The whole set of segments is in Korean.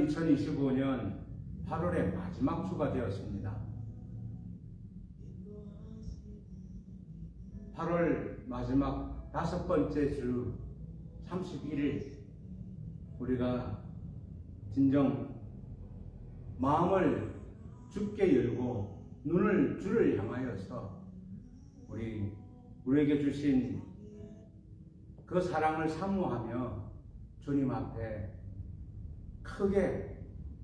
2025년 8월의 마지막 주가 되었습니다. 8월 마지막 5번째 주 31일 우리가 진정 마음을 주께 열고 눈을 주를 향하여서 우리에게 주신 그 사랑을 사모하며 주님 앞에 크게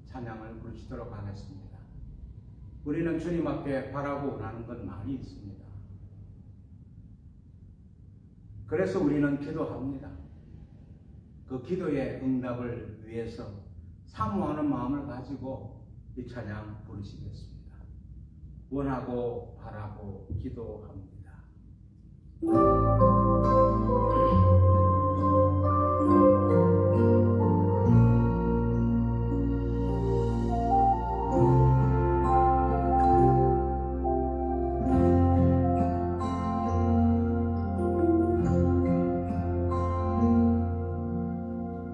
찬양을 부르시도록 하겠습니다. 우리는 주님 앞에 바라고 원하는 건 많이 있습니다. 그래서 우리는 기도합니다. 그 기도의 응답을 위해서 사모하는 마음을 가지고 이 찬양 부르시겠습니다. 원하고 바라고 기도합니다.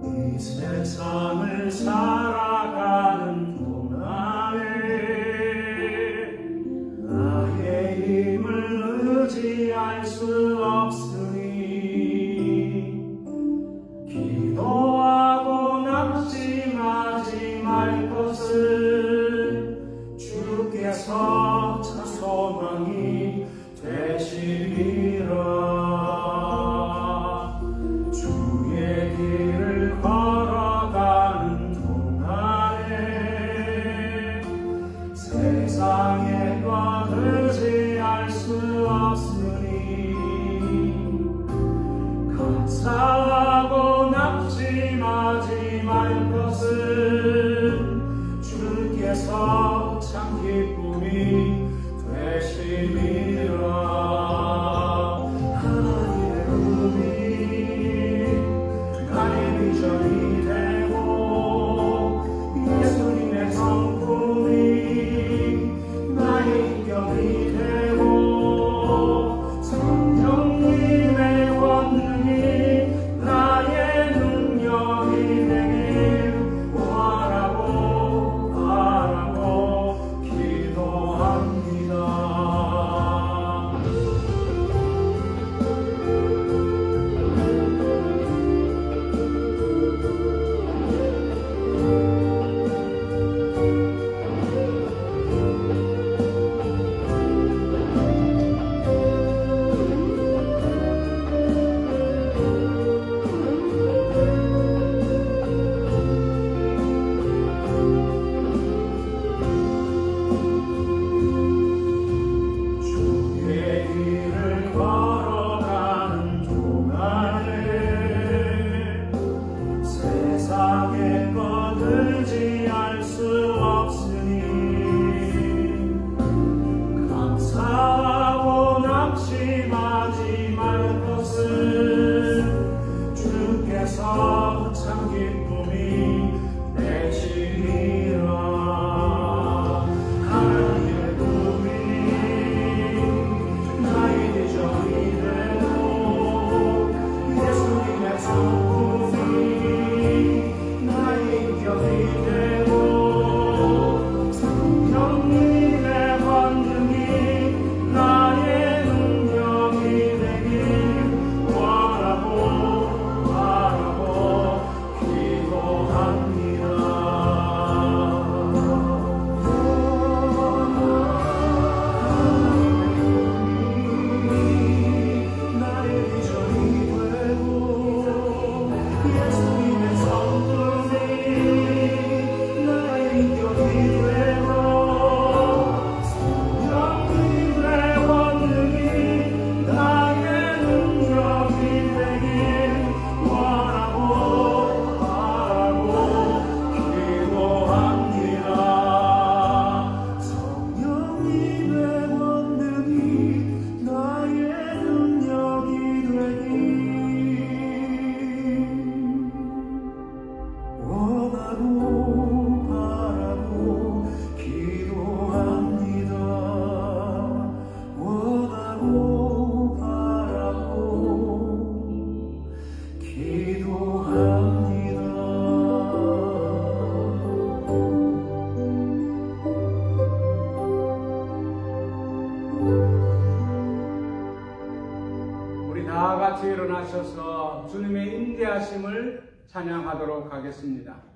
이 세상을 살아가는 동안에 나의 힘을 의지할 수 없으니 기도하고 낙심하지 말 것을 주께서 참 소망이 되시리라. 주의 길을 걸어가는 동안에 세상에 의지할 수 없으니 감사하고 낙심하지 말 것은 주께서 참 기쁨이 되시리라. 하나님의 은이 나의 비전이 되고 예수님의 성품이 나의 인격이 되고 성령님의 권능이 나의 능력이 되길 원하고 바라고 기도합니다. 임하셔서 주님의 인대하심을 찬양하도록 하겠습니다.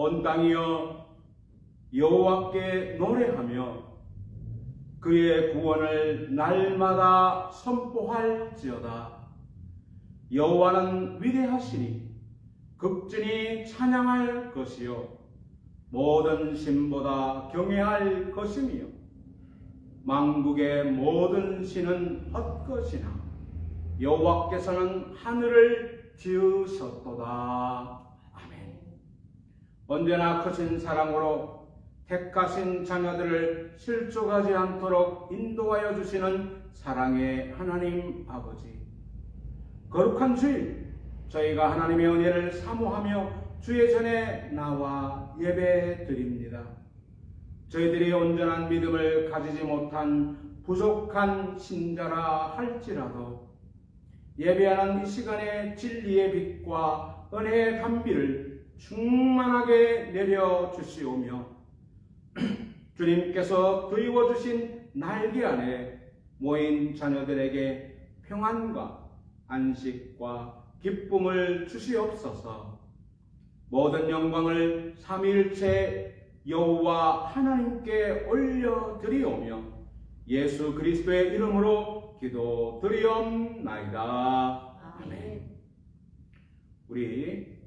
온 땅이여 여호와께 노래하며 그의 구원을 날마다 선포할지어다. 여호와는 위대하시니 극진히 찬양할 것이요 모든 신보다 경외할 것이며 만국의 모든 신은 헛것이나 여호와께서는 하늘을 지으셨도다. 언제나 크신 사랑으로 택하신 자녀들을 실족하지 않도록 인도하여 주시는 사랑의 하나님 아버지, 거룩한 주일 저희가 하나님의 은혜를 사모하며 주의 전에 나와 예배 드립니다. 저희들이 온전한 믿음을 가지지 못한 부족한 신자라 할지라도 예배하는 이 시간에 진리의 빛과 은혜의 단비를 충만하게 내려주시오며 주님께서 드리워주신 날개 안에 모인 자녀들에게 평안과 안식과 기쁨을 주시옵소서. 모든 영광을 삼위일체 여호와 하나님께 올려드리오며 예수 그리스도의 이름으로 기도드리옵나이다. 아멘. 우리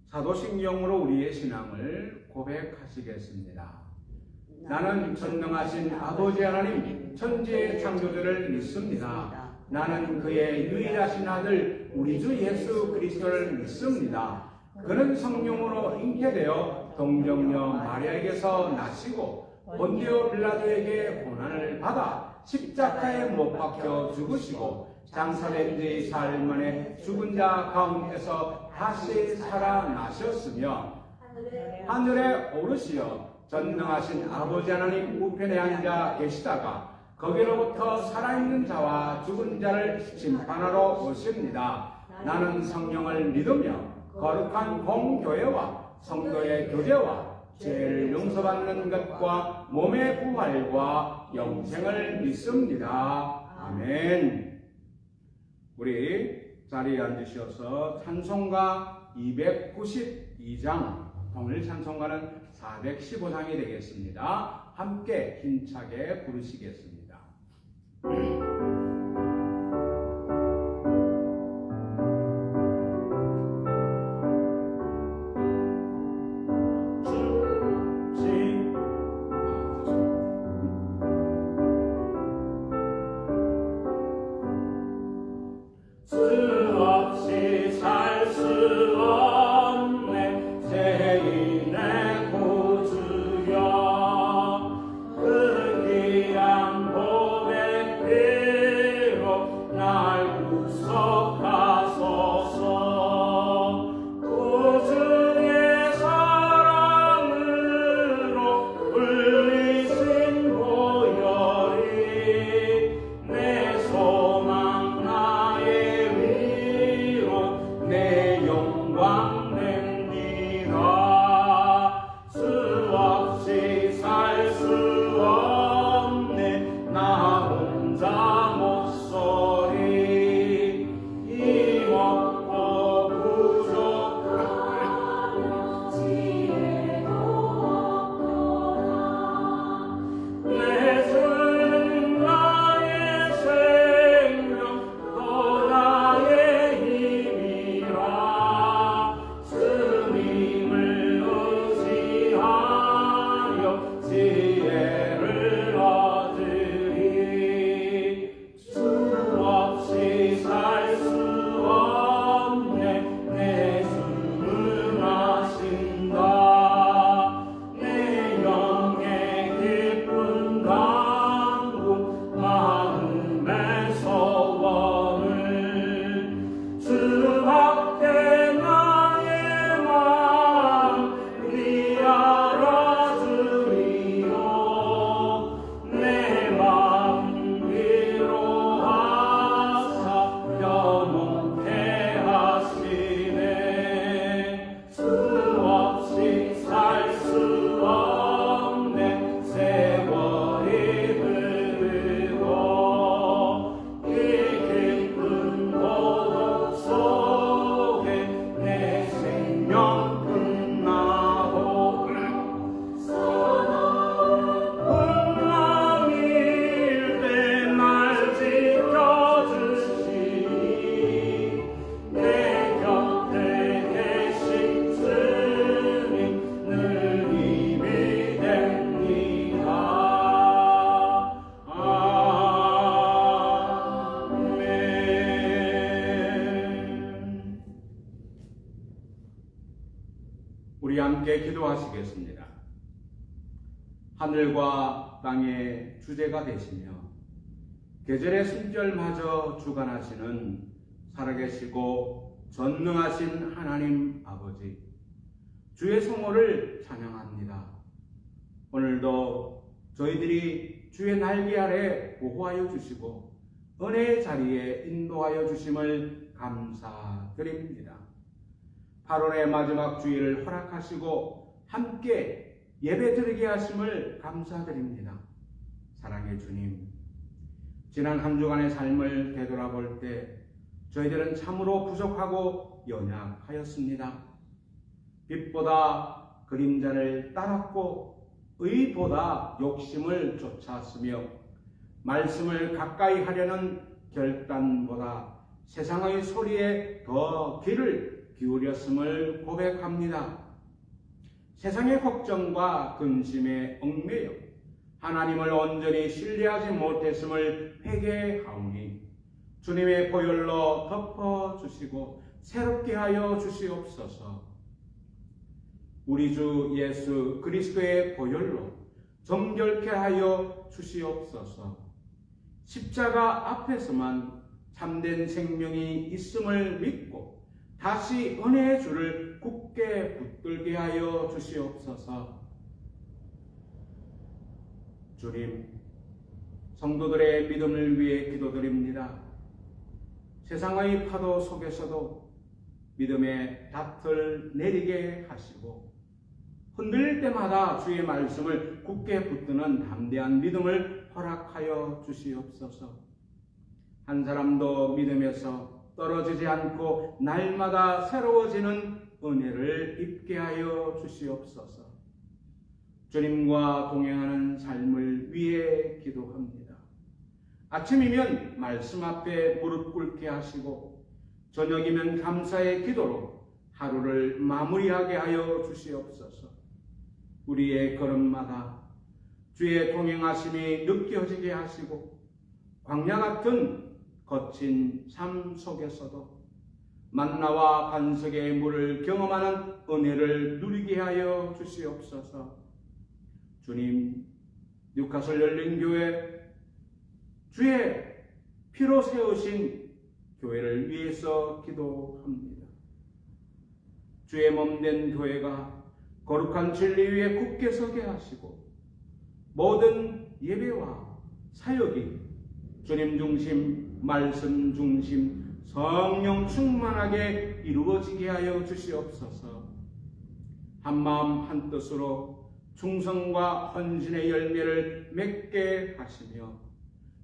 사도신경으로 우리의 신앙을 고백하시겠습니다. 나는 전능하신 아버지 하나님 천지의 창조주를 믿습니다. 나는 그의 유일하신 아들 우리 주 예수 그리스도를 믿습니다. 그는 성령으로 잉태되어 동정녀 마리아에게서 나시고 본디오 빌라도에게 고난을 받아 십자가에 못 박혀 죽으시고 장사된 지 사흘 만에 죽은 자 가운데서 다시 살아나셨으며 하늘에 오르시어 전능하신 아버지 하나님 우편에 앉아 계시다가 거기로부터 살아있는 자와 죽은 자를 심판하러 오십니다. 나는 성령을 믿으며 거룩한 공교회와 성도의 교제와 죄를 용서받는 것과 몸의 부활과 영생을 믿습니다. 아멘. 우리 자리에 앉으셔서 찬송가 292장, 오늘 찬송가는 415장이 되겠습니다. 함께 힘차게 부르시겠습니다. 냅니다. 수없이 살 수 없네 나 혼자 목소리 힘없고 부족하며 지혜도 없도다. 내 주는 나의 생명 또 나의 힘이라. 주님을 의지하여 지혜를 얻으리. 수없이 살 수 없네 내 주는 아신다. 내 영의 깊은 강구 마음의 소원을 주 앞에 나의 마음 네 알아주리요. 내 마음 위로하사 영원케 하시네. 수없이 살 수 없네 세월이 흐르고 이 깊은 고독 속에 내 생명 끝나고 풍랑일 때 날 지켜주시니 내 곁에 계신 주님 늘 힘이 됩니다. 아멘. 우리 함께 기도하시겠습니다. 하늘과 땅의 주제가 되시며 계절의 숨결마저 주관하시는 살아계시고 전능하신 하나님 아버지, 주의 성호를 찬양합니다. 오늘도 저희들이 주의 날개 아래 보호하여 주시고 은혜의 자리에 인도하여 주심을 감사드립니다. 8월의 마지막 주일을 허락하시고 함께 예배드리게 하심을 감사드립니다. 사랑의 주님, 지난 한 주간의 삶을 되돌아볼 때 저희들은 참으로 부족하고 연약하였습니다. 빛보다 그림자를 따랐고 의보다 욕심을 쫓았으며 말씀을 가까이 하려는 결단보다 세상의 소리에 더 귀를 기울였음을 고백합니다. 세상의 걱정과 근심에 얽매여 하나님을 온전히 신뢰하지 못했음을 회개하오니 주님의 보혈로 덮어주시고 새롭게 하여 주시옵소서. 우리 주 예수 그리스도의 보혈로 정결케 하여 주시옵소서. 십자가 앞에서만 참된 생명이 있음을 믿고 다시 은혜의 줄을 굳게 붙들게 하여 주시옵소서. 주님, 성도들의 믿음을 위해 기도드립니다. 세상의 파도 속에서도 믿음의 닷을 내리게 하시고 흔들릴 때마다 주의 말씀을 굳게 붙드는 담대한 믿음을 허락하여 주시옵소서. 한 사람도 믿음에서 떨어지지 않고 날마다 새로워지는 은혜를 입게 하여 주시옵소서. 주님과 동행하는 삶을 위해 기도합니다. 아침이면 말씀 앞에 무릎 꿇게 하시고 저녁이면 감사의 기도로 하루를 마무리하게 하여 주시옵소서. 우리의 걸음마다 주의 동행하심이 느껴지게 하시고 광야 같은 거친 삶 속에서도 만나와 반석의 물을 경험하는 은혜를 누리게 하여 주시옵소서. 주님, 뉴카슬 열린교회 주의 피로 세우신 교회를 위해서 기도합니다. 주의 몸된 교회가 거룩한 진리 위에 굳게 서게 하시고 모든 예배와 사역이 주님 중심, 말씀 중심, 성령 충만하게 이루어지게 하여 주시옵소서. 한마음 한뜻으로 충성과 헌신의 열매를 맺게 하시며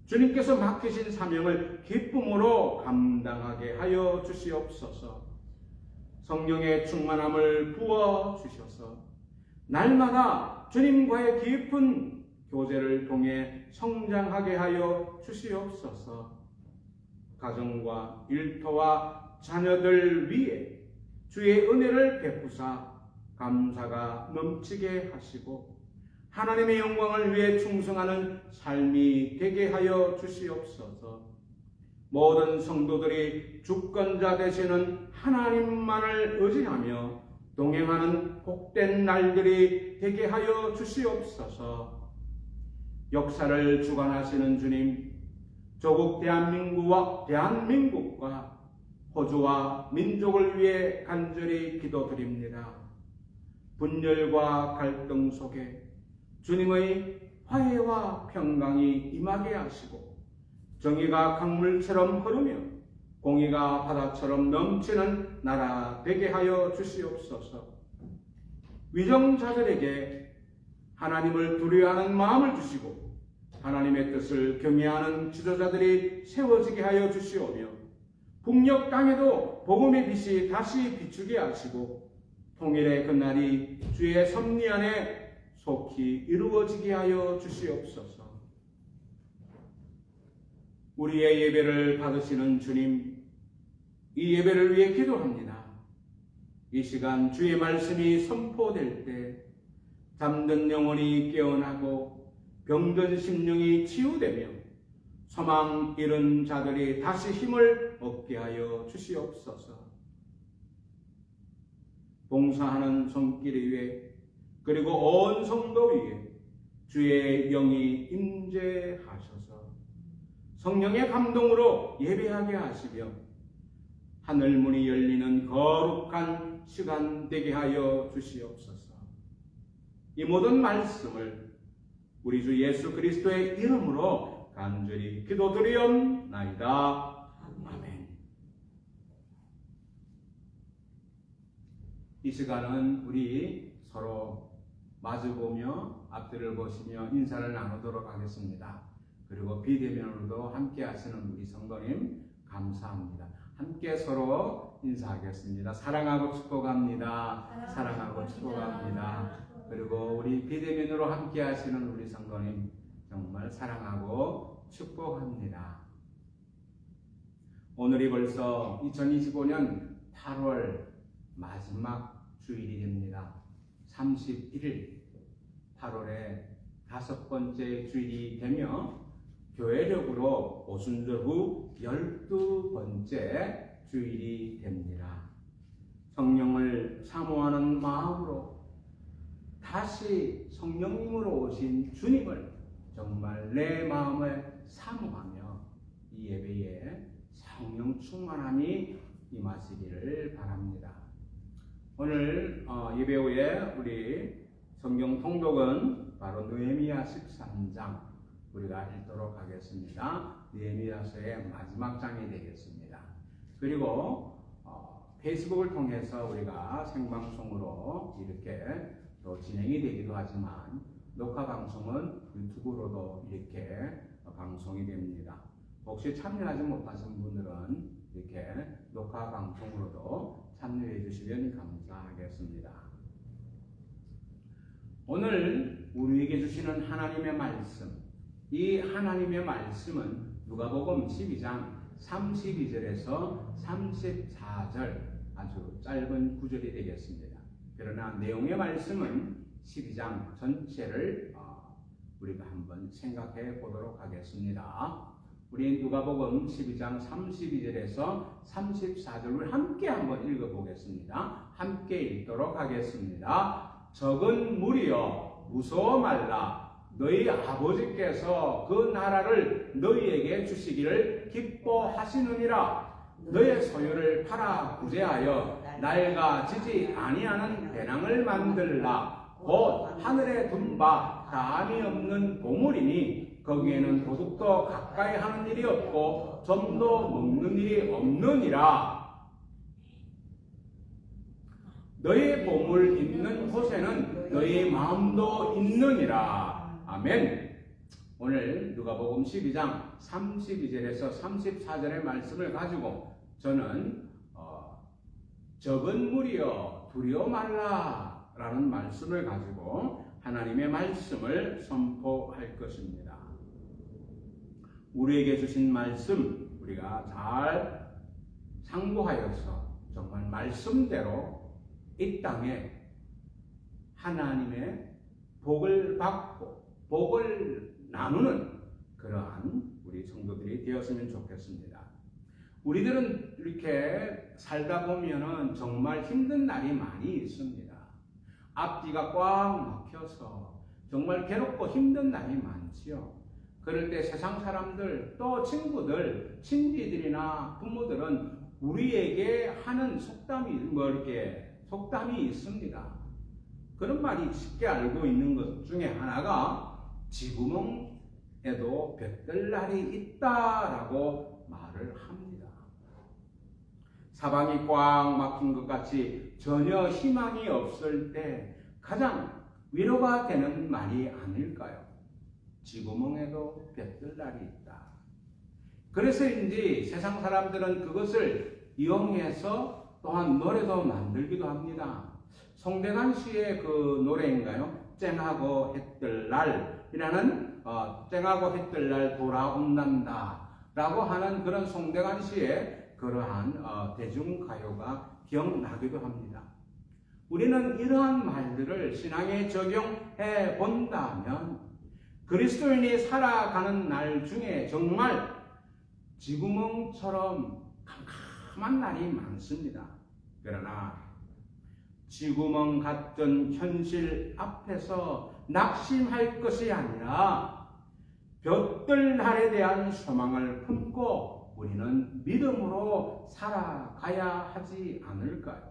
주님께서 맡기신 사명을 기쁨으로 감당하게 하여 주시옵소서. 성령의 충만함을 부어 주셔서 날마다 주님과의 깊은 교제를 통해 성장하게 하여 주시옵소서. 가정과 일터와 자녀들 위해 주의 은혜를 베푸사 감사가 넘치게 하시고 하나님의 영광을 위해 충성하는 삶이 되게 하여 주시옵소서. 모든 성도들이 주권자 되시는 하나님만을 의지하며 동행하는 복된 날들이 되게 하여 주시옵소서. 역사를 주관하시는 주님, 조국 대한민국과 호주와 민족을 위해 간절히 기도드립니다. 분열과 갈등 속에 주님의 화해와 평강이 임하게 하시고 정의가 강물처럼 흐르며 공의가 바다처럼 넘치는 나라 되게 하여 주시옵소서. 위정자들에게 하나님을 두려워하는 마음을 주시고 하나님의 뜻을 경외하는 지도자들이 세워지게 하여 주시오며 북녘 땅에도 복음의 빛이 다시 비추게 하시고 통일의 그날이 주의 섭리 안에 속히 이루어지게 하여 주시옵소서. 우리의 예배를 받으시는 주님, 이 예배를 위해 기도합니다. 이 시간 주의 말씀이 선포될 때 잠든 영혼이 깨어나고 병든 심령이 치유되며 소망 잃은 자들이 다시 힘을 얻게 하여 주시옵소서. 봉사하는 손길 위에 그리고 온 성도 위에 주의 영이 임재하셔서 성령의 감동으로 예배하게 하시며 하늘문이 열리는 거룩한 시간 되게 하여 주시옵소서. 이 모든 말씀을 우리 주 예수 그리스도의 이름으로 간절히 기도드리옵나이다. 아멘. 이 시간은 우리 서로 마주보며 앞뒤를 보시며 인사를 나누도록 하겠습니다. 그리고 비대면으로도 함께 하시는 우리 성도님 감사합니다. 함께 서로 인사하겠습니다. 사랑하고 축복합니다. 사랑하고 축복합니다. 그리고 우리 비대면으로 함께 하시는 우리 성도님 정말 사랑하고 축복합니다. 오늘이 벌써 2025년 8월 마지막 주일이 됩니다. 31일 8월의 5번째 주일이 되며 교회력으로 오순절 후 12번째 주일이 됩니다. 성령을 사모하는 마음으로 다시 성령님으로 오신 주님을 정말 내 마음에 사모하며 이 예배에 성령 충만함이 임하시기를 바랍니다. 오늘 예배 후에 우리 성경 통독은 바로 느헤미야 13장 우리가 읽도록 하겠습니다. 느헤미야서의 마지막 장이 되겠습니다. 그리고 페이스북을 통해서 우리가 생방송으로 이렇게 또 진행이 되기도 하지만 녹화 방송은 유튜브로도 이렇게 방송이 됩니다. 혹시 참여하지 못하신 분들은 이렇게 녹화 방송으로도 참여해 주시면 감사하겠습니다. 오늘 우리에게 주시는 하나님의 말씀, 이 하나님의 말씀은 누가복음 12장 32절에서 34절 아주 짧은 구절이 되겠습니다. 그러나 내용의 말씀은 12장 전체를 우리가 한번 생각해 보도록 하겠습니다. 우리 누가복음 12장 32절에서 34절을 함께 한번 읽어보겠습니다. 함께 읽도록 하겠습니다. 적은 무리여 무서워 말라. 너희 아버지께서 그 나라를 너희에게 주시기를 기뻐하시느니라. 너의 소유를 팔아 구제하여 낡아지지 아니하는 배낭을 만들라. 곧 하늘에 둔 바 다함이 없는 보물이니 거기에는 도둑도 가까이 하는 일이 없고 점도 먹는 일이 없느니라. 너의 보물 있는 곳에는 너의 마음도 있느니라. 아멘. 오늘 누가복음 12장 32절에서 34절의 말씀을 가지고 저는 적은 무리여 두려워 말라 라는 말씀을 가지고 하나님의 말씀을 선포할 것입니다. 우리에게 주신 말씀 우리가 잘 상고하여서 정말 말씀대로 이 땅에 하나님의 복을 받고 복을 나누는 그러한 우리 성도들이 되었으면 좋겠습니다. 우리들은 이렇게 살다 보면은 정말 힘든 날이 많이 있습니다. 앞뒤가 꽉 막혀서 정말 괴롭고 힘든 날이 많지요. 그럴 때 세상 사람들 또 친구들, 친지들이나 부모들은 우리에게 하는 속담이 속담이 있습니다. 그런 말이 쉽게 알고 있는 것 중에 하나가 쥐구멍에도 볕들날이 있다라고 말을 합니다. 사방이 꽉 막힌 것 같이 전혀 희망이 없을 때 가장 위로가 되는 말이 아닐까요? 쥐구멍에도 볕들날이 있다. 그래서인지 세상 사람들은 그것을 이용해서 또한 노래도 만들기도 합니다. 송대관 씨의 그 노래인가요? 쨍하고 해뜰 날이라는 쨍하고 해뜰 날 돌아온단다 라고 하는 그런 송대관 씨의 그러한 대중가요가 기억나기도 합니다. 우리는 이러한 말들을 신앙에 적용해 본다면 그리스도인이 살아가는 날 중에 정말 쥐구멍처럼 캄캄한 날이 많습니다. 그러나 쥐구멍 같은 현실 앞에서 낙심할 것이 아니라 볕들 날에 대한 소망을 품고 우리는 믿음으로 살아가야 하지 않을까요?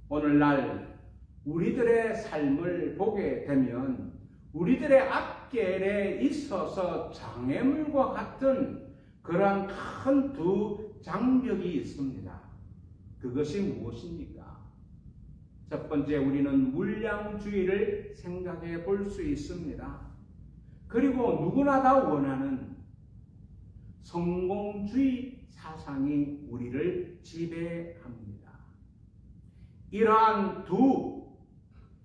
오늘날 우리들의 삶을 보게 되면 우리들의 앞길에 있어서 장애물과 같은 그러한 큰 두 장벽이 있습니다. 그것이 무엇입니까? 첫 번째, 우리는 물량주의를 생각해 볼 수 있습니다. 그리고 누구나 다 원하는 성공주의 사상이 우리를 지배합니다. 이러한 두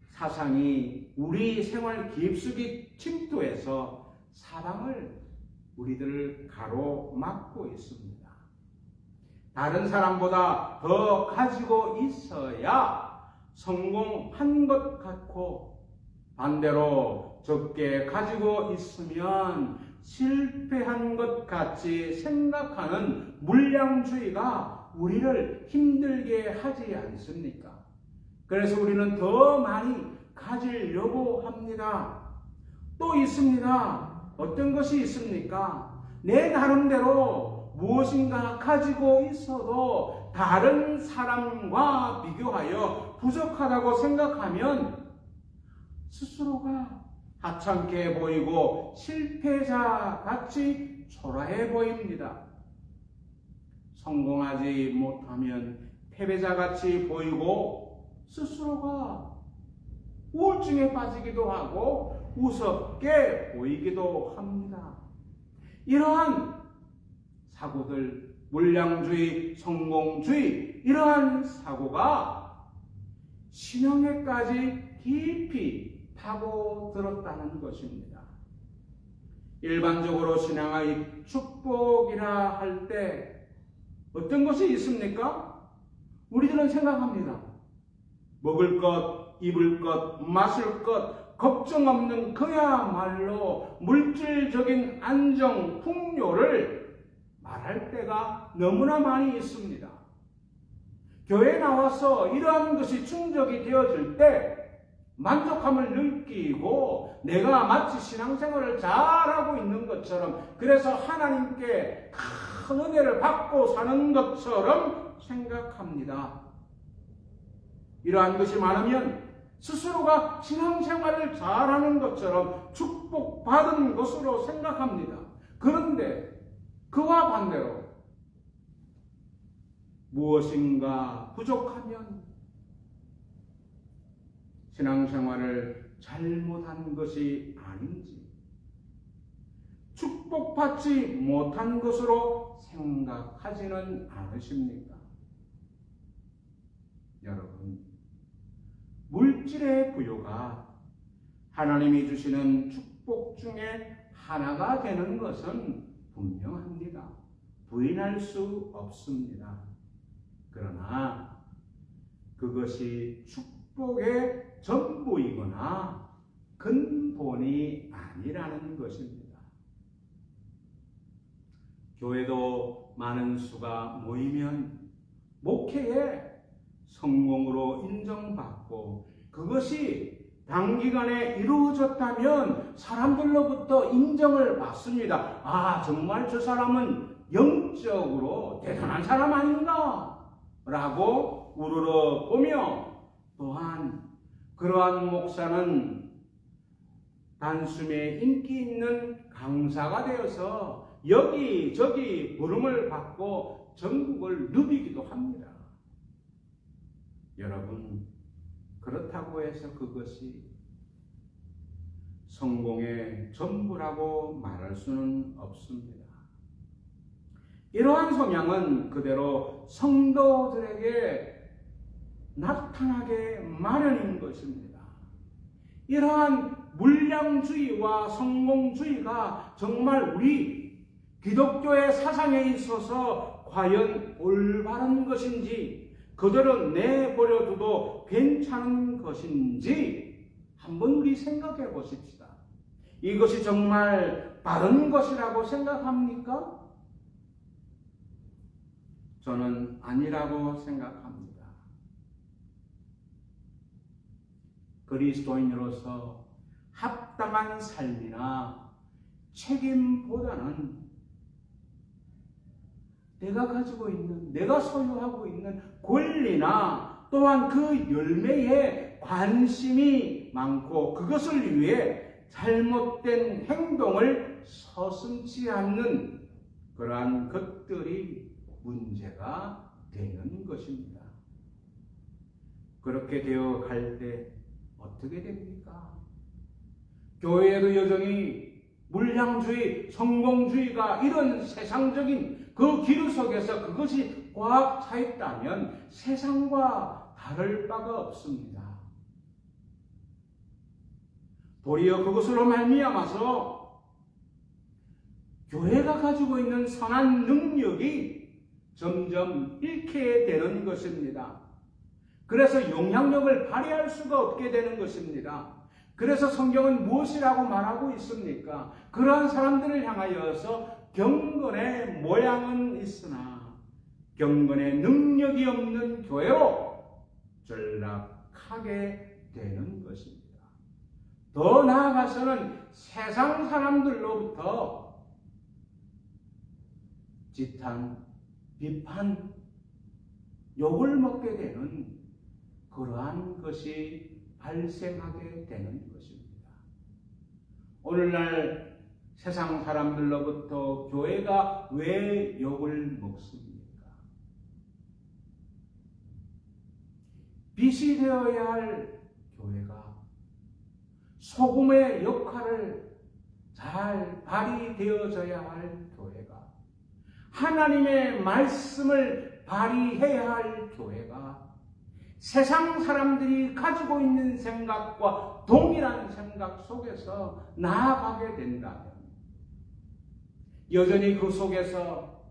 사상이 우리 생활 깊숙이 침투해서 사방을 우리들을 가로막고 있습니다. 다른 사람보다 더 가지고 있어야 성공한 것 같고 반대로 적게 가지고 있으면 실패한 것 같이 생각하는 물량주의가 우리를 힘들게 하지 않습니까? 그래서 우리는 더 많이 가지려고 합니다. 또 있습니다. 어떤 것이 있습니까? 내 나름대로 무엇인가 가지고 있어도 다른 사람과 비교하여 부족하다고 생각하면 스스로가 하찮게 보이고 실패자 같이 초라해 보입니다. 성공하지 못하면 패배자 같이 보이고 스스로가 우울증에 빠지기도 하고 우습게 보이기도 합니다. 이러한 사고들, 물량주의, 성공주의, 이러한 사고가 신앙에까지 깊이 파고들었다는 것입니다. 일반적으로 신앙의 축복이라 할 때 어떤 것이 있습니까? 우리들은 생각합니다. 먹을 것, 입을 것, 마실 것, 걱정 없는 그야말로 물질적인 안정, 풍요를 말할 때가 너무나 많이 있습니다. 교회에 나와서 이러한 것이 충족이 되어질 때 만족함을 느끼고 내가 마치 신앙생활을 잘하고 있는 것처럼, 그래서 하나님께 큰 은혜를 받고 사는 것처럼 생각합니다. 이러한 것이 많으면 스스로가 신앙생활을 잘하는 것처럼 축복받은 것으로 생각합니다. 그런데 그와 반대로 무엇인가 부족하면 신앙생활을 잘못한 것이 아닌지, 축복받지 못한 것으로 생각하지는 않으십니까? 여러분, 물질의 부요가 하나님이 주시는 축복 중에 하나가 되는 것은 분명합니다. 부인할 수 없습니다. 그러나 그것이 축복의 전부이거나 근본이 아니라는 것입니다. 교회도 많은 수가 모이면 목회에 성공으로 인정받고 그것이 단기간에 이루어졌다면 사람들로부터 인정을 받습니다. 아, 정말 저 사람은 영적으로 대단한 사람 아닌가? 라고 우러러보며, 또한 그러한 목사는 단숨에 인기 있는 강사가 되어서 여기저기 부름을 받고 전국을 누비기도 합니다. 여러분, 그렇다고 해서 그것이 성공의 전부라고 말할 수는 없습니다. 이러한 성향은 그대로 성도들에게 나타나게 마련인 것입니다. 이러한 물량주의와 성공주의가 정말 우리 기독교의 사상에 있어서 과연 올바른 것인지, 그대로 내버려둬도 괜찮은 것인지 한번 우리 생각해 보십시다. 이것이 정말 바른 것이라고 생각합니까? 저는 아니라고 생각합니다. 그리스도인으로서 합당한 삶이나 책임보다는 내가 가지고 있는, 내가 소유하고 있는 권리나 또한 그 열매에 관심이 많고 그것을 위해 잘못된 행동을 서슴지 않는 그러한 것들이 문제가 되는 것입니다. 그렇게 되어 갈 때 어떻게 됩니까? 교회에도 여전히 물량주의, 성공주의가 이런 세상적인 그 기류 속에서 그것이 꽉 차 있다면 세상과 다를 바가 없습니다. 도리어 그것으로 말미암아서 교회가 가지고 있는 선한 능력이 점점 잃게 되는 것입니다. 그래서 영향력을 발휘할 수가 없게 되는 것입니다. 그래서 성경은 무엇이라고 말하고 있습니까? 그러한 사람들을 향하여서 경건의 모양은 있으나 경건의 능력이 없는 교회로 전락하게 되는 것입니다. 더 나아가서는 세상 사람들로부터 지탄, 비판, 욕을 먹게 되는 그러한 것이 발생하게 되는 것입니다. 오늘날 세상 사람들로부터 교회가 왜 욕을 먹습니까? 빛이 되어야 할 교회가 소금의 역할을 잘 발휘되어져야 할 교회가, 하나님의 말씀을 발휘해야 할 교회가 세상 사람들이 가지고 있는 생각과 동일한 생각 속에서 나아가게 된다면, 여전히 그 속에서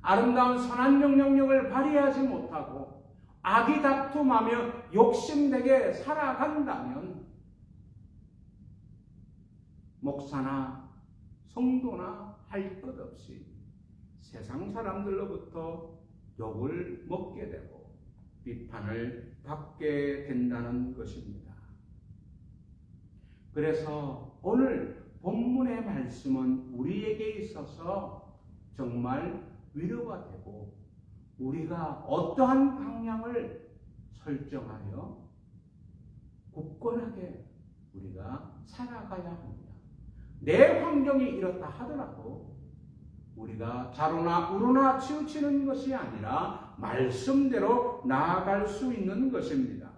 아름다운 선한 영향력을 발휘하지 못하고 악이 다툼하며 욕심내게 살아간다면 목사나 성도나 할 것 없이 세상 사람들로부터 욕을 먹게 되고 비판을 받게 된다는 것입니다. 그래서 오늘 본문의 말씀은 우리에게 있어서 정말 위로가 되고, 우리가 어떠한 방향을 설정하여 굳건하게 우리가 살아가야 합니다. 내 환경이 이렇다 하더라도 우리가 좌로나 우로나 치우치는 것이 아니라 말씀대로 나아갈 수 있는 것입니다.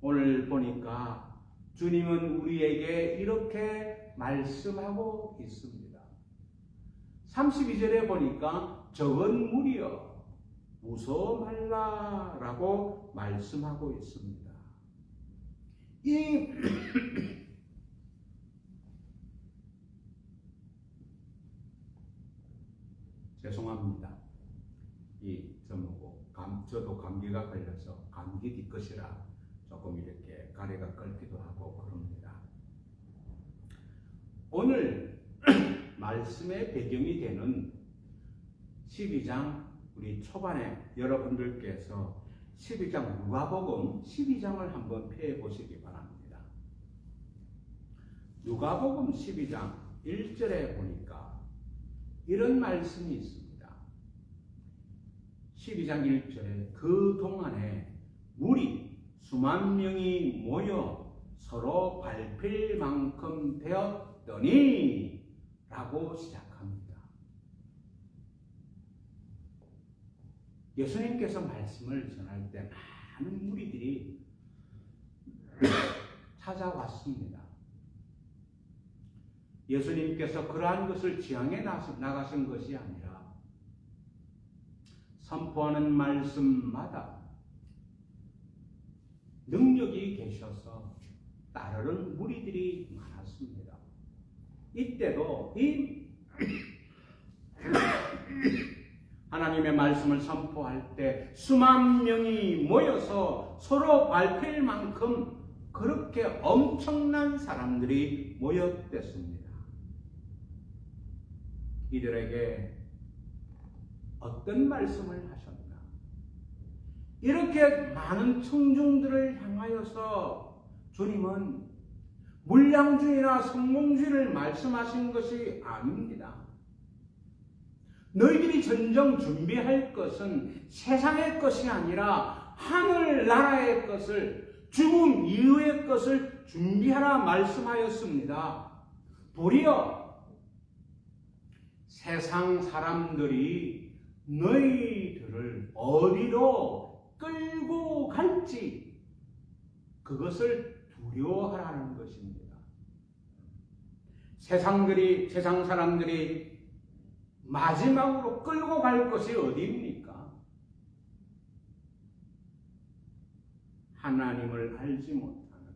오늘 보니까 주님은 우리에게 이렇게 말씀하고 있습니다. 32절에 보니까 적은 무리여 무서워 말라라고 말씀하고 있습니다. 이 죄송합니다. 저도 감기가 걸려서 감기 뒤끝이라 조금 이렇게 가래가 끓기도 하고 그럽니다. 오늘 말씀의 배경이 되는 12장 우리 초반에 여러분들께서 12장 누가복음 12장을 한번 펴 보시기 바랍니다. 누가복음 12장 1절에 보니까 이런 말씀이 있습니다. 12장 1절에 그 동안에 물이 수만 명이 모여 서로 밟힐 만큼 되었더니 라고 시작합니다. 예수님께서 말씀을 전할 때 많은 무리들이 찾아왔습니다. 예수님께서 그러한 것을 지향해 나가신 것이 아니라 선포하는 말씀마다 능력이 계셔서 따르는 무리들이 많았습니다. 이때도 이 하나님의 말씀을 선포할 때 수만 명이 모여서 서로 밟힐 만큼 그렇게 엄청난 사람들이 모였댔습니다. 이들에게 어떤 말씀을 하셨나? 이렇게 많은 청중들을 향하여서 주님은 물량주의나 성공주의를 말씀하신 것이 아닙니다. 너희들이 전정 준비할 것은 세상의 것이 아니라 하늘나라의 것을, 죽음 이후의 것을 준비하라 말씀하였습니다. 도리어 세상 사람들이 너희들을 어디로 끌고 갈지 그것을 두려워하라는 것입니다. 세상 사람들이 마지막으로 끌고 갈 것이 어디입니까? 하나님을 알지 못하는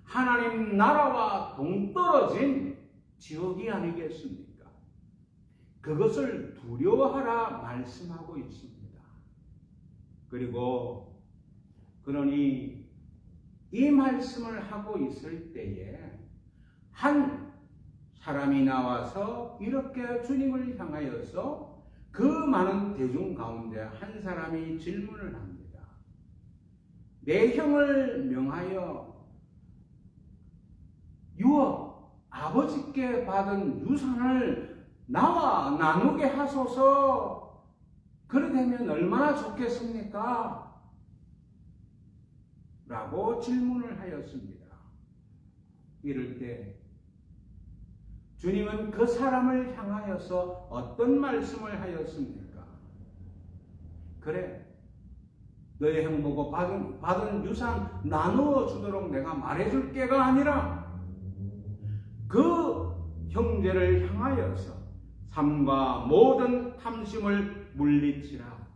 하나님 나라와 동떨어진 지옥이 아니겠습니까? 그것을 두려워하라 말씀하고 있습니다. 그러니 이 말씀을 하고 있을 때에 한 사람이 나와서 이렇게 주님을 향하여서 그 많은 대중 가운데 한 사람이 질문을 합니다. 내 형을 명하여 아버지께 받은 유산을 나와 나누게 하소서. 그러되면 얼마나 좋겠습니까? 라고 질문을 하였습니다. 이럴 때 주님은 그 사람을 향하여서 어떤 말씀을 하였습니까? 그래, 너의 형 보고 받은 유산 나누어 주도록 내가 말해줄 게가 아니라 그 형제를 향하여서 삶과 모든 탐심을 물리치라.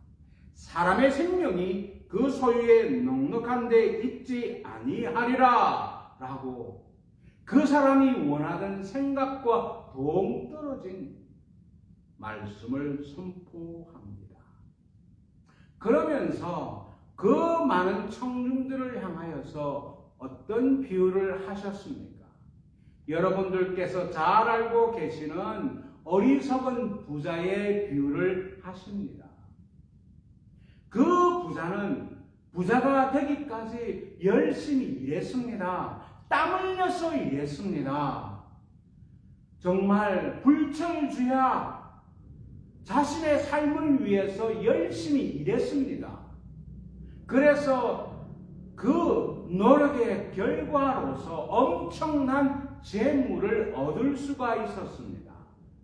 사람의 생명이 그 소유에 넉넉한 데 있지 아니하리라 라고 그 사람이 원하던 생각과 동떨어진 말씀을 선포합니다. 그러면서 그 많은 청중들을 향하여서 어떤 비유를 하셨습니까? 여러분들께서 잘 알고 계시는 어리석은 부자의 비유를 하십니다. 그 부자는 부자가 되기까지 열심히 일했습니다. 땀 흘려서 일했습니다. 정말 불철주야 자신의 삶을 위해서 열심히 일했습니다. 그래서 그 노력의 결과로서 엄청난 재물을 얻을 수가 있었습니다.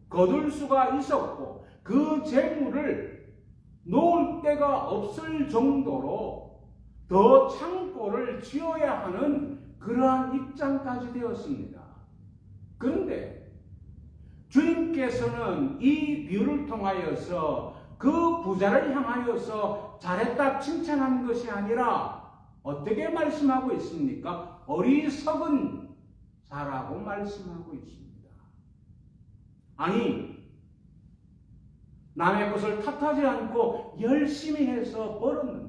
거둘 수가 있었고 그 재물을 놓을 데가 없을 정도로 더 창고를 지어야 하는 그러한 입장까지 되었습니다. 그런데 주님께서는 이 비유를 통하여서 그 부자를 향하여서 잘했다 칭찬한 것이 아니라 어떻게 말씀하고 있습니까? 어리석은 자라고 말씀하고 있습니다. 아니, 남의 것을 탓하지 않고 열심히 해서 벌었는데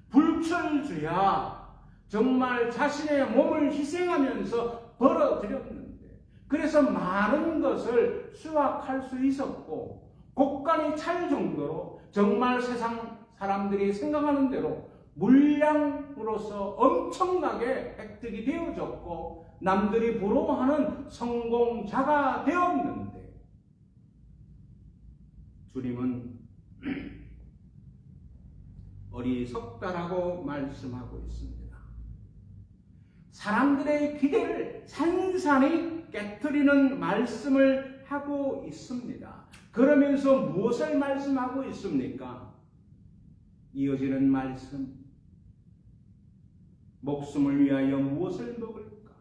불철주야 정말 자신의 몸을 희생하면서 벌어들였는데 그래서 많은 것을 수확할 수 있었고 곡간이 찰 정도로 정말 세상 사람들이 생각하는 대로 물량으로서 엄청나게 획득이 되어졌고 남들이 부러워하는 성공자가 되었는데 주님은 어리석다라고 말씀하고 있습니다. 사람들의 기대를 산산히 깨트리는 말씀을 하고 있습니다. 그러면서 무엇을 말씀하고 있습니까? 이어지는 말씀. 목숨을 위하여 무엇을 먹을까?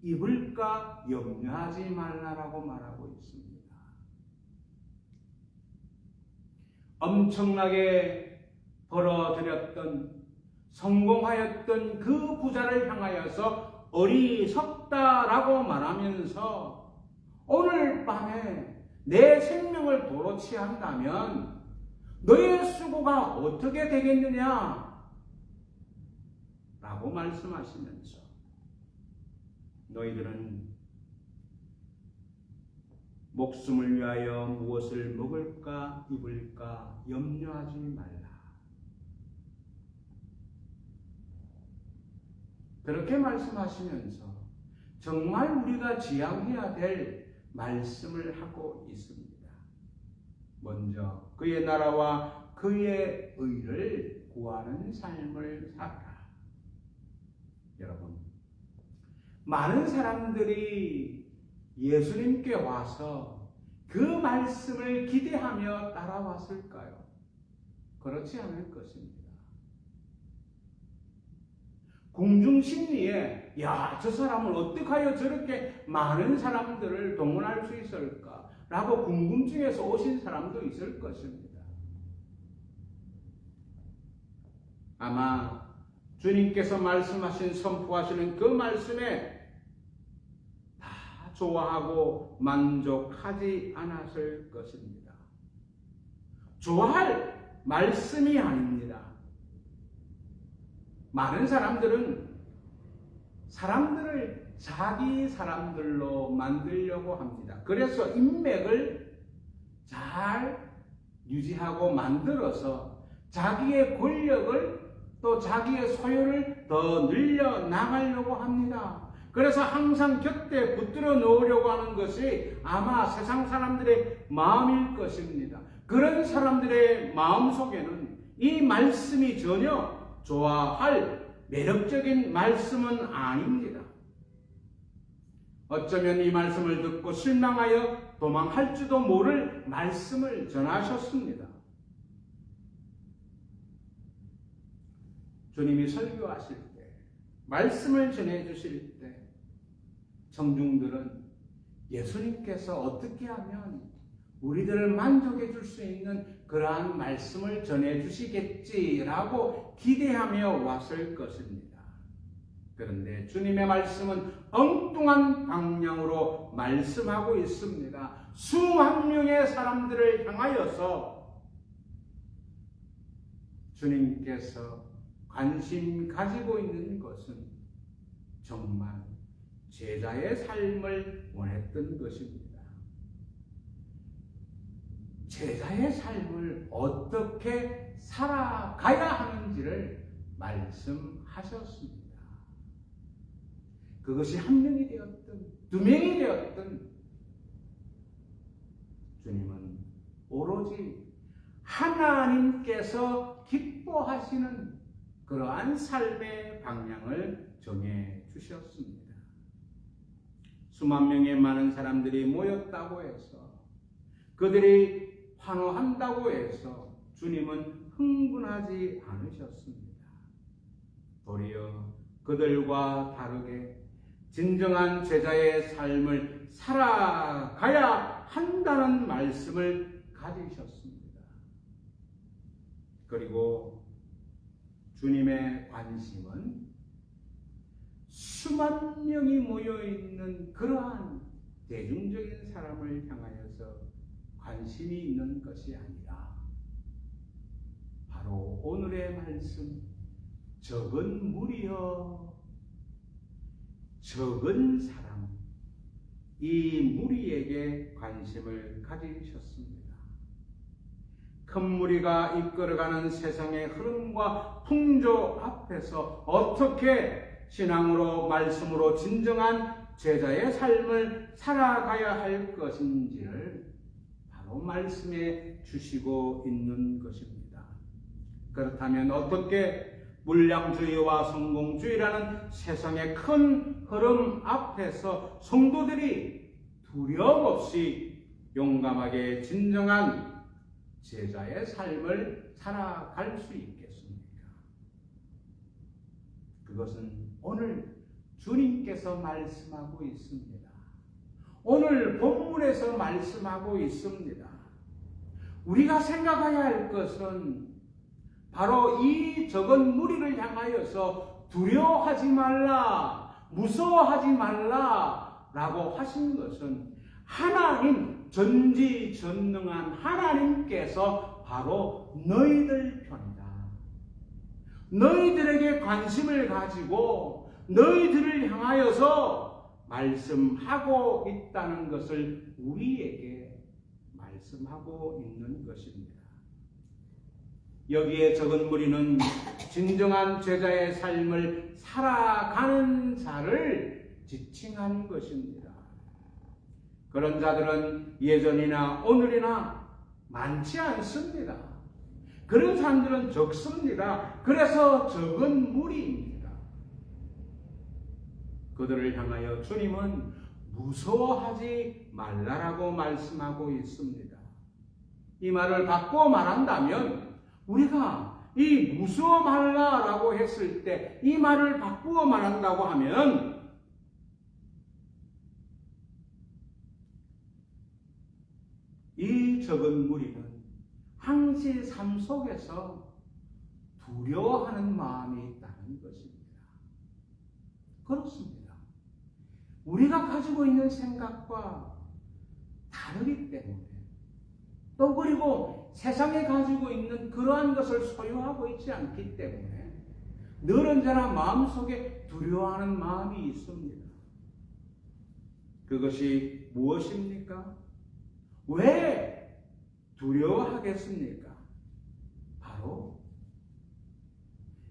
입을까? 염려하지 말라라고 말하고 있습니다. 엄청나게 벌어들였던 성공하였던 그 부자를 향하여서 어리석다라고 말하면서 오늘 밤에 내 생명을 도로 취한다면 너의 수고가 어떻게 되겠느냐? 라고 말씀하시면서 너희들은 목숨을 위하여 무엇을 먹을까 입을까 염려하지 말라. 그렇게 말씀하시면서 정말 우리가 지향해야 될 말씀을 하고 있습니다. 먼저 그의 나라와 그의 의를 구하는 삶을 살아라. 여러분, 많은 사람들이 예수님께 와서 그 말씀을 기대하며 따라왔을까요? 그렇지 않을 것입니다. 궁중심리에 야, 저 사람을 어떻게 하여 저렇게 많은 사람들을 동원할 수 있을까? 라고 궁금증에서 오신 사람도 있을 것입니다. 아마 주님께서 말씀하신 선포하시는 그 말씀에 다 좋아하고 만족하지 않았을 것입니다. 좋아할 말씀이 아닙니다. 많은 사람들은 사람들을 자기 사람들로 만들려고 합니다. 그래서 인맥을 잘 유지하고 만들어서 자기의 권력을 또 자기의 소유를 더 늘려 나가려고 합니다. 그래서 항상 곁에 붙들어 놓으려고 하는 것이 아마 세상 사람들의 마음일 것입니다. 그런 사람들의 마음 속에는 이 말씀이 전혀 좋아할 매력적인 말씀은 아닙니다. 어쩌면 이 말씀을 듣고 실망하여 도망할지도 모를 말씀을 전하셨습니다. 주님이 설교하실 때, 말씀을 전해주실 때 청중들은 예수님께서 어떻게 하면 우리들을 만족해 줄 수 있는 그러한 말씀을 전해 주시겠지라고 기대하며 왔을 것입니다. 그런데 주님의 말씀은 엉뚱한 방향으로 말씀하고 있습니다. 수만 명의 사람들을 향하여서 주님께서 관심 가지고 있는 것은 정말 제자의 삶을 원했던 것입니다. 제자의 삶을 어떻게 살아가야 하는지를 말씀하셨습니다. 그것이 한 명이 되었든 두 명이 되었든 주님은 오로지 하나님께서 기뻐하시는 그러한 삶의 방향을 정해 주셨습니다. 수만 명의 많은 사람들이 모였다고 해서 그들이 환호한다고 해서 주님은 흥분하지 않으셨습니다. 도리어 그들과 다르게 진정한 제자의 삶을 살아가야 한다는 말씀을 가지셨습니다. 그리고 주님의 관심은 수만 명이 모여있는 그러한 대중적인 사람을 향하여서 관심이 있는 것이 아니라 바로 오늘의 말씀, 적은 무리여, 적은 사람, 이 무리에게 관심을 가지셨습니다. 큰 무리가 이끌어가는 세상의 흐름과 풍조 앞에서 어떻게 신앙으로 말씀으로 진정한 제자의 삶을 살아가야 할 것인지를 바로 말씀해 주시고 있는 것입니다. 그렇다면 어떻게 물량주의와 성공주의라는 세상의 큰 흐름 앞에서 성도들이 두려움 없이 용감하게 진정한 제자의 삶을 살아갈 수 있겠습니까? 그것은 오늘 주님께서 말씀하고 있습니다. 오늘 본문에서 말씀하고 있습니다. 우리가 생각해야 할 것은 바로 이 적은 무리를 향하여서 두려워하지 말라, 무서워하지 말라 라고 하신 것은 하나님, 전지전능한 하나님께서 바로 너희들 편이다. 너희들에게 관심을 가지고 너희들을 향하여서 말씀하고 있다는 것을 우리에게 말씀하고 있는 것입니다. 여기에 적은 무리는 진정한 제자의 삶을 살아가는 자를 지칭한 것입니다. 그런 자들은 예전이나 오늘이나 많지 않습니다. 그런 사람들은 적습니다. 그래서 적은 무리입니다. 그들을 향하여 주님은 무서워하지 말라라고 말씀하고 있습니다. 이 말을 바꾸어 말한다면 우리가 이 무서워 말라라고 했을 때 이 말을 바꾸어 말한다고 하면 이 적은 무리는 항시 삶 속에서 두려워하는 마음이 있다는 것입니다. 그렇습니다. 우리가 가지고 있는 생각과 다르기 때문에 또 그리고 세상에 가지고 있는 그러한 것을 소유하고 있지 않기 때문에 늘 언제나 마음속에 두려워하는 마음이 있습니다. 그것이 무엇입니까? 왜 두려워하겠습니까? 바로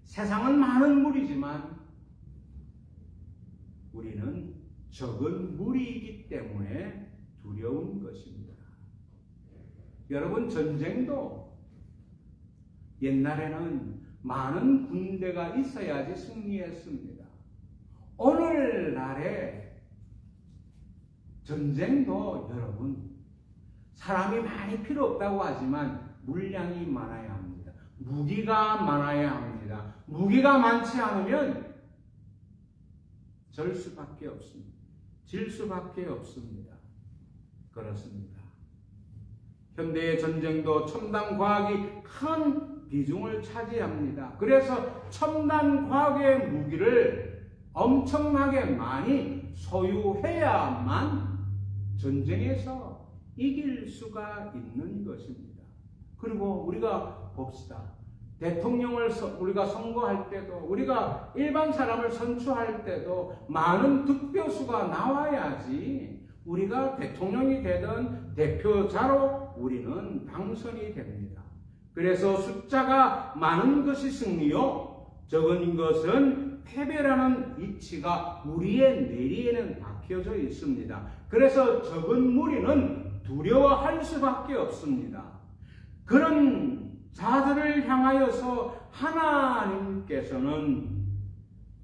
세상은 많은 무리지만 우리는 적은 무리이기 때문에 두려운 것입니다. 여러분, 전쟁도 옛날에는 많은 군대가 있어야지 승리했습니다. 오늘날의 전쟁도 여러분, 사람이 많이 필요 없다고 하지만 물량이 많아야 합니다. 무기가 많아야 합니다. 무기가 많지 않으면 질 수밖에 없습니다. 그렇습니다. 현대의 전쟁도 첨단 과학이 큰 비중을 차지합니다. 그래서 첨단 과학의 무기를 엄청나게 많이 소유해야만 전쟁에서 이길 수가 있는 것입니다. 그리고 우리가 봅시다. 대통령을 우리가 선거할 때도, 우리가 일반 사람을 선출할 때도 많은 득표수가 나와야지 우리가 대통령이 되든 대표자로 우리는 당선이 됩니다. 그래서 숫자가 많은 것이 승리요, 적은 것은 패배라는 이치가 우리의 뇌리에는 박혀져 있습니다. 그래서 적은 무리는 두려워할 수밖에 없습니다. 그런 자들을 향하여서 하나님께서는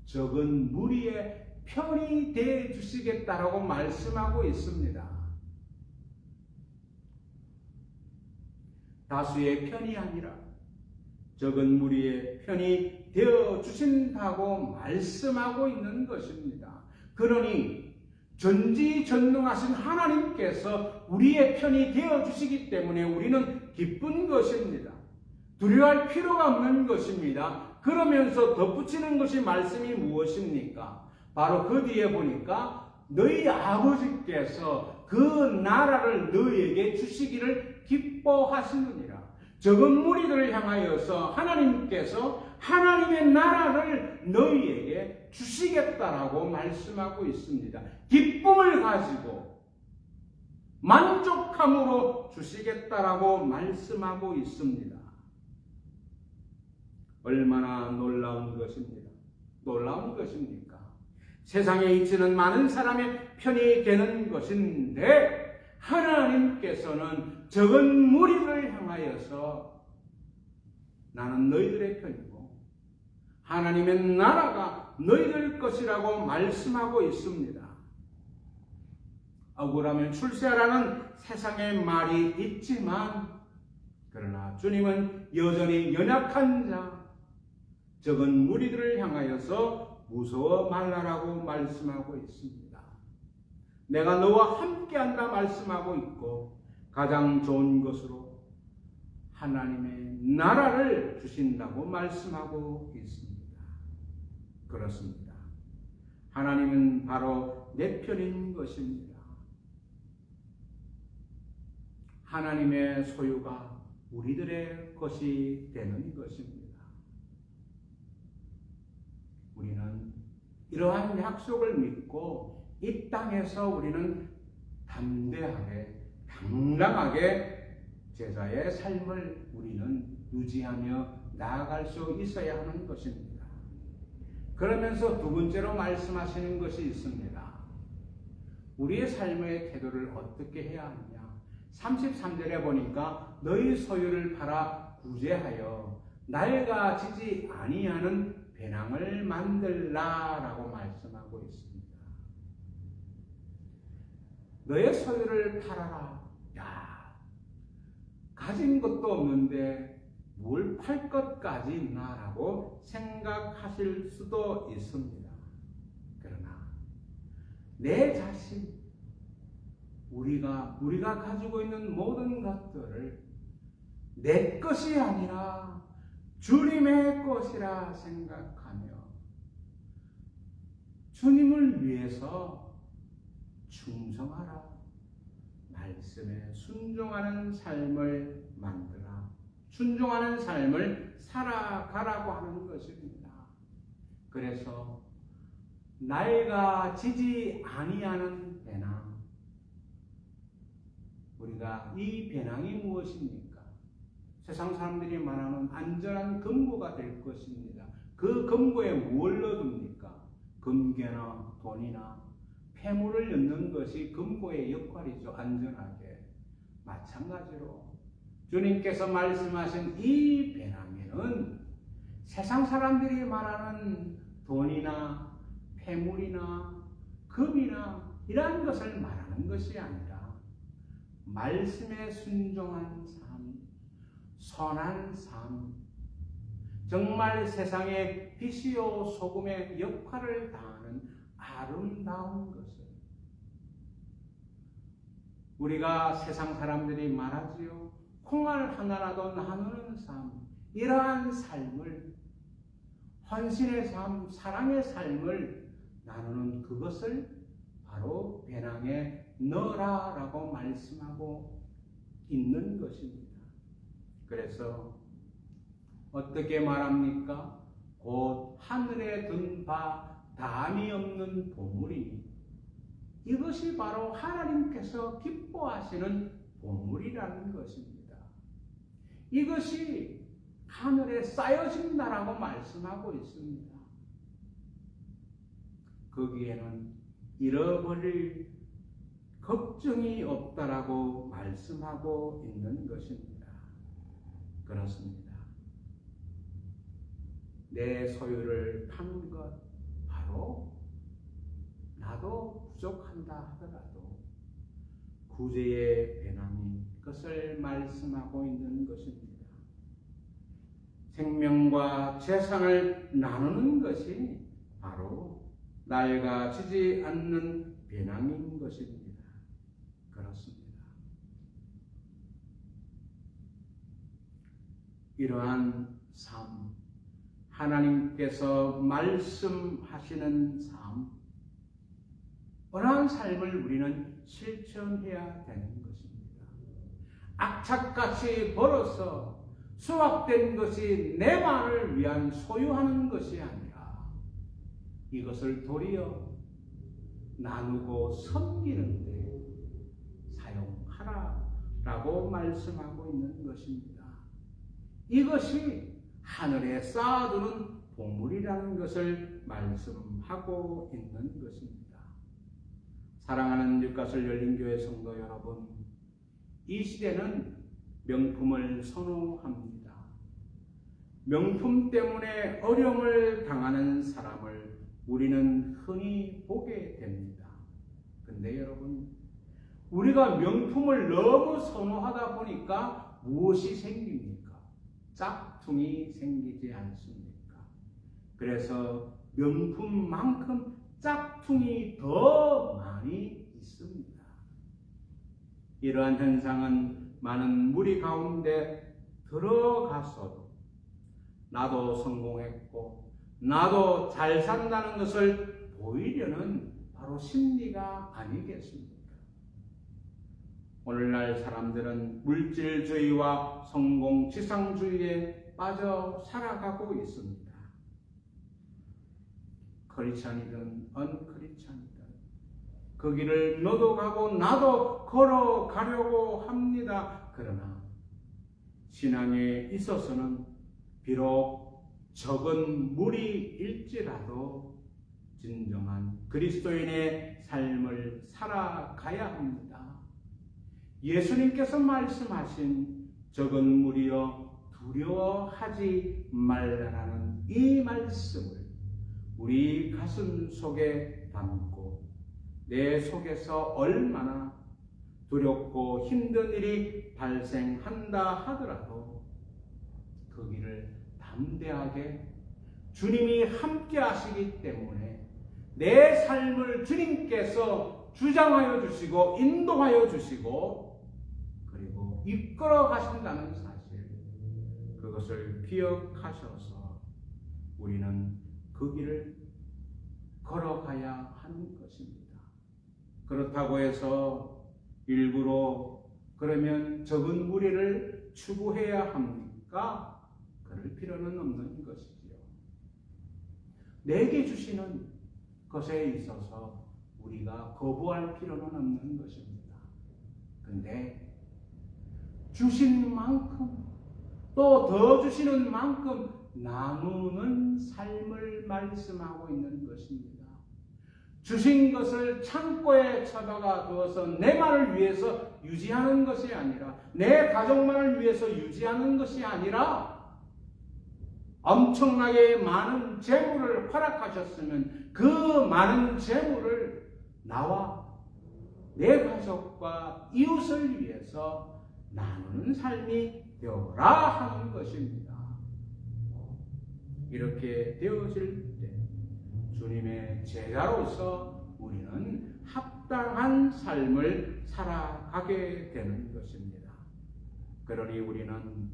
적은 무리의 편이 되어 주시겠다라고 말씀하고 있습니다. 다수의 편이 아니라 적은 무리의 편이 되어 주신다고 말씀하고 있는 것입니다. 그러니 전지전능하신 하나님께서 우리의 편이 되어 주시기 때문에 우리는 기쁜 것입니다. 두려워할 필요가 없는 것입니다. 그러면서 덧붙이는 것이 말씀이 무엇입니까? 바로 그 뒤에 보니까 너희 아버지께서 그 나라를 너희에게 주시기를 기뻐하시느니라. 적은 무리들을 향하여서 하나님께서 하나님의 나라를 너희에게 주시겠다라고 말씀하고 있습니다. 기쁨을 가지고 만족함으로 주시겠다라고 말씀하고 있습니다. 얼마나 놀라운 것입니다. 놀라운 것입니까? 세상에 있지는 많은 사람의 편이 되는 것인데 하나님께서는 적은 무리를 향하여서 나는 너희들의 편이고 하나님의 나라가 너희들 것이라고 말씀하고 있습니다. 억울하면 출세하라는 세상의 말이 있지만 그러나 주님은 여전히 연약한 자, 적은 무리들을 향하여서 무서워 말라라고 말씀하고 있습니다. 내가 너와 함께한다 말씀하고 있고 가장 좋은 것으로 하나님의 나라를 주신다고 말씀하고 있습니다. 그렇습니다. 하나님은 바로 내 편인 것입니다. 하나님의 소유가 우리들의 것이 되는 것입니다. 우리는 이러한 약속을 믿고 이 땅에서 우리는 담대하게 당당하게 제자의 삶을 우리는 유지하며 나아갈 수 있어야 하는 것입니다. 그러면서 두 번째로 말씀하시는 것이 있습니다. 우리의 삶의 태도를 어떻게 해야 하느냐. 33절에 보니까 너희 소유를 팔아 구제하여 낡아지지 아니하는 배낭을 만들라라고 말씀하고 있습니다. 너의 소유를 팔아라. 야, 가진 것도 없는데 뭘 팔 것까지 있나라고 생각하실 수도 있습니다. 그러나 내 자신, 우리가 가지고 있는 모든 것들을 내 것이 아니라 주님의 것이라 생각하며 주님을 위해서 충성하라. 말씀에 순종하는 삶을 만들라. 순종하는 삶을 살아가라고 하는 것입니다. 그래서 낡아지지 아니하는 배낭. 우리가 이 배낭이 무엇입니까? 세상 사람들이 말하는 안전한 금고가 될 것입니다. 그 금고에 뭘 넣어둡니까? 금괴나 돈이나 폐물을 넣는 것이 금고의 역할이죠. 안전하게. 마찬가지로 주님께서 말씀하신 이 배낭에는 세상 사람들이 말하는 돈이나 폐물이나 금이나 이러한 것을 말하는 것이 아니라 말씀에 순종한 삶, 선한 삶, 정말 세상의 빛이요 소금의 역할을 다하는 아름다운 것을 우리가 세상 사람들이 말하지요. 콩알 하나라도 나누는 삶, 이러한 삶을 헌신의 삶, 사랑의 삶을 나누는 그것을 바로 배낭에 넣어라라고 말씀하고 있는 것입니다. 그래서 어떻게 말합니까? 곧 하늘에 든 바 담이 없는 보물이니 이것이 바로 하나님께서 기뻐하시는 보물이라는 것입니다. 이것이 하늘에 쌓여진다라고 말씀하고 있습니다. 거기에는 잃어버릴 걱정이 없다라고 말씀하고 있는 것입니다. 그렇습니다. 내 소유를 파는 것, 바로 나도 부족한다 하더라도 구제의 배낭인 것을 말씀하고 있는 것입니다. 생명과 재산을 나누는 것이 바로 낡아지지 않는 배낭인 것입니다. 그렇습니다. 이러한 삶, 하나님께서 말씀하시는 삶, 그러한 삶을 우리는 실천해야 되는 것입니다. 악착같이 벌어서 수확된 것이 내만을 위한 소유하는 것이 아니라 이것을 도리어 나누고 섬기는 데 사용하라라고 말씀하고 있는 것입니다. 이것이 하늘에 쌓아두는 보물이라는 것을 말씀하고 있는 것입니다. 사랑하는 육갓을 열린교회 성도 여러분, 이 시대는 명품을 선호합니다. 명품 때문에 어려움을 당하는 사람을 우리는 흔히 보게 됩니다. 근데 여러분, 우리가 명품을 너무 선호하다 보니까 무엇이 생깁니까? 짝퉁이 생기지 않습니까? 그래서 명품만큼 짝퉁이 더 많이 있습니다. 이러한 현상은 많은 무리 가운데 들어갔어도 나도 성공했고 나도 잘 산다는 것을 보이려는 바로 심리가 아니겠습니까? 오늘날 사람들은 물질주의와 성공 지상주의에 빠져 살아가고 있습니다. 크리스찬이든 언크리스찬이든 그 길을 너도 가고 나도 걸어가려고 합니다. 그러나 신앙에 있어서는 비록 적은 무리일지라도 진정한 그리스도인의 삶을 살아가야 합니다. 예수님께서 말씀하신 적은 무리여 두려워하지 말라라는 이 말씀을 우리 가슴 속에 담고 내 속에서 얼마나 두렵고 힘든 일이 발생한다 하더라도 그 길을 담대하게 주님이 함께 하시기 때문에 내 삶을 주님께서 주장하여 주시고 인도하여 주시고 그리고 이끌어 가신다는 사실, 그것을 기억하셔서 우리는 그 길을 걸어가야 하는 것입니다. 그렇다고 해서 일부러 그러면 적은 무리를 추구해야 합니까? 그럴 필요는 없는 것이지요. 내게 주시는 것에 있어서 우리가 거부할 필요는 없는 것입니다. 근데 주신 만큼 또 더 주시는 만큼 나누는 삶을 말씀하고 있는 것입니다. 주신 것을 창고에 쳐다가 두어서 내만을 위해서 유지하는 것이 아니라 내 가족만을 위해서 유지하는 것이 아니라 엄청나게 많은 재물을 허락하셨으면 그 많은 재물을 나와 내 가족과 이웃을 위해서 나누는 삶이 되어라 하는 것입니다. 이렇게 되어질 때 주님의 제자로서 우리는 합당한 삶을 살아가게 되는 것입니다. 그러니 우리는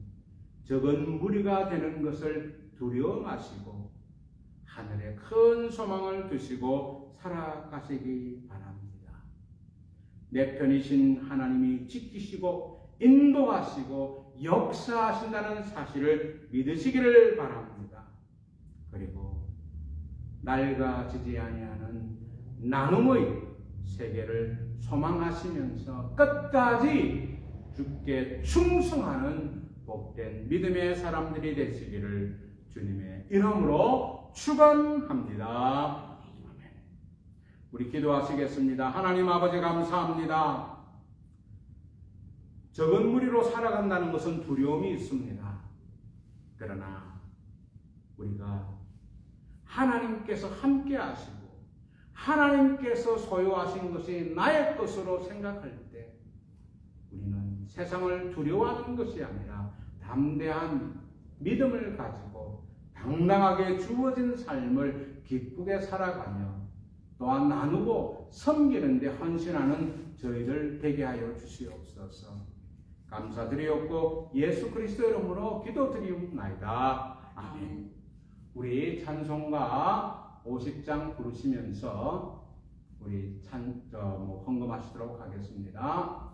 적은 무리가 되는 것을 두려워 마시고 하늘에 큰 소망을 두시고 살아가시기 바랍니다. 내 편이신 하나님이 지키시고 인도하시고 역사하신다는 사실을 믿으시기를 바랍니다. 그리고 낡아지지 아니하는 나눔의 세계를 소망하시면서 끝까지 주께 충성하는 복된 믿음의 사람들이 되시기를 주님의 이름으로 축원합니다. 아멘. 우리 기도하시겠습니다. 하나님 아버지 감사합니다. 적은 무리로 살아간다는 것은 두려움이 있습니다. 그러나 우리가 하나님께서 함께 하시고 하나님께서 소유하신 것이 나의 것으로 생각할 때 우리는 세상을 두려워하는 것이 아니라 담대한 믿음을 가지고 당당하게 주어진 삶을 기쁘게 살아가며 또한 나누고 섬기는 데 헌신하는 저희들 되게 하여 주시옵소서. 감사드리옵고 예수 그리스도 이름으로 기도드리옵나이다. 아멘. 우리 찬송가 50장 부르시면서 우리 헌금하시도록 하겠습니다.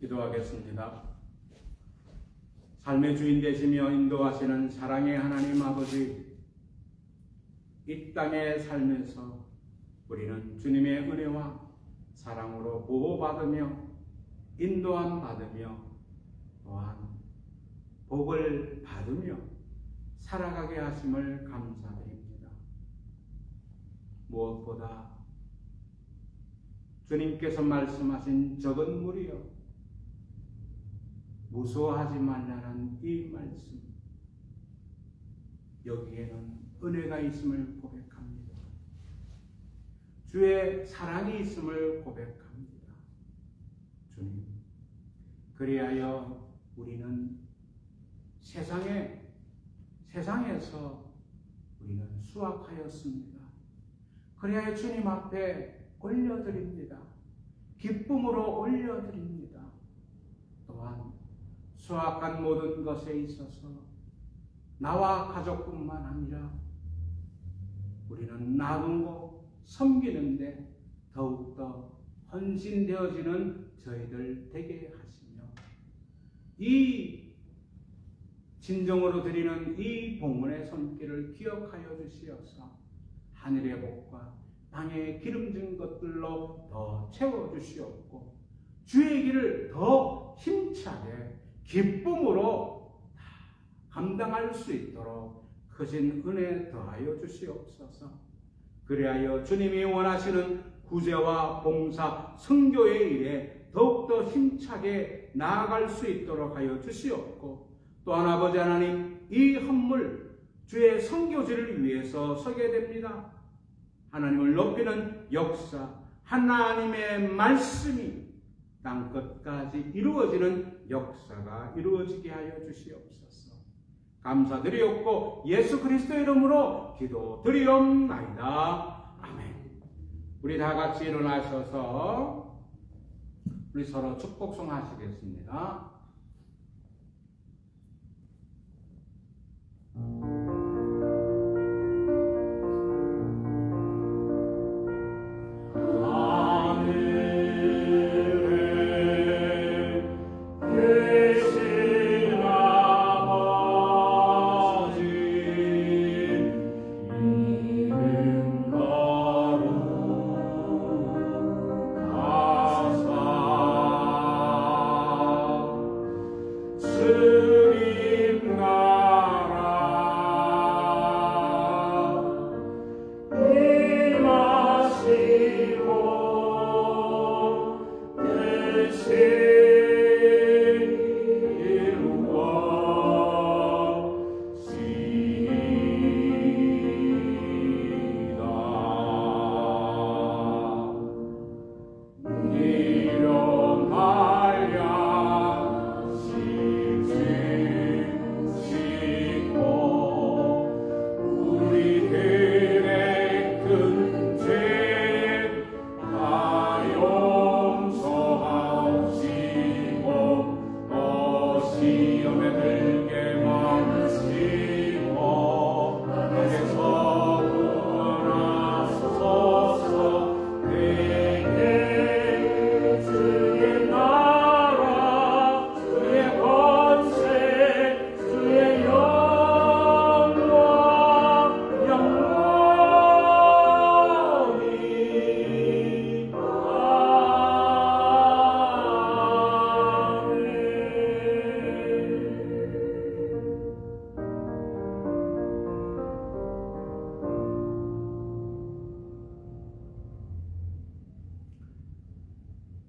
기도하겠습니다. 삶의 주인 되시며 인도하시는 사랑의 하나님 아버지, 이 땅에 살면서 우리는 주님의 은혜와 사랑으로 보호받으며 인도함 받으며 또한 복을 받으며 살아가게 하심을 감사드립니다. 무엇보다 주님께서 말씀하신 적은 무리여 무서워하지 말라는 이 말씀, 여기에는 은혜가 있음을 고백합니다. 주의 사랑이 있음을 고백합니다. 주님, 그리하여 우리는 세상에서 우리는 수확하였습니다. 그리하여 주님 앞에 올려드립니다. 기쁨으로 올려드립니다. 또한 수확한 모든 것에 있어서 나와 가족뿐만 아니라 우리는 나누고 섬기는데 더욱더 헌신되어지는 저희들 되게 하시며, 이 진정으로 드리는 이 봉헌의 손길을 기억하여 주시어서 하늘의 복과 땅의 기름진 것들로 더 채워주시옵고, 주의 길을 더 힘차게 기쁨으로 감당할 수 있도록 크신 은혜 더하여 주시옵소서. 그리하여 주님이 원하시는 구제와 봉사, 선교의 일에 더욱더 힘차게 나아갈 수 있도록 하여 주시옵고, 또한 아버지 하나님, 이 헌물 주의 선교지를 위해서 서게 됩니다. 하나님을 높이는 역사, 하나님의 말씀이 땅끝까지 이루어지는 역사가 이루어지게 하여 주시옵소서. 감사드리옵고 예수 그리스도 이름으로 기도드리옵나이다. 아멘. 우리 다 같이 일어나셔서 우리 서로 축복송 하시겠습니다. 주님 나라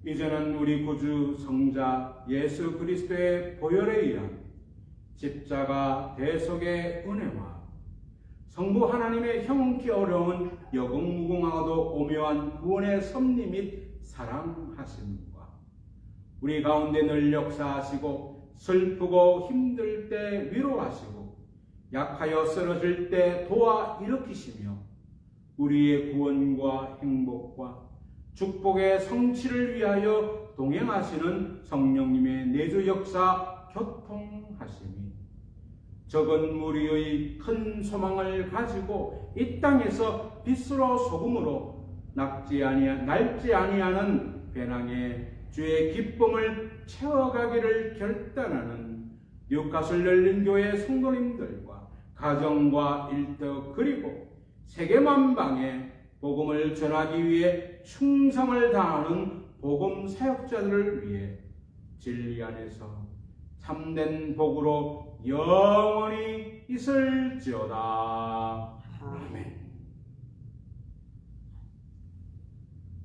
이제는 우리 구주 성자 예수 그리스도의 보혈에 의한 십자가 대속의 은혜와 성부 하나님의 형기 어려운 여공무궁하고도 오묘한 구원의 섭리 및 사랑하심과 우리 가운데 늘 역사하시고 슬프고 힘들 때 위로하시고 약하여 쓰러질 때 도와 일으키시며 우리의 구원과 행복과 축복의 성취를 위하여 동행하시는 성령님의 내주 역사 교통하심이 적은 무리의 큰 소망을 가지고 이 땅에서 빛으로 소금으로 날지 아니하는 배낭에 주의 기쁨을 채워가기를 결단하는 뉴카슬 열린교회 성도님들과 가정과 일터 그리고 세계만방에 복음을 전하기 위해 충성을 다하는 복음 사역자들을 위해 진리 안에서 참된 복으로 영원히 있을지어다. 아멘.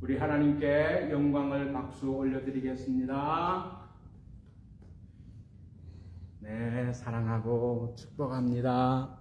우리 하나님께 영광을 박수 올려드리겠습니다. 네, 사랑하고 축복합니다.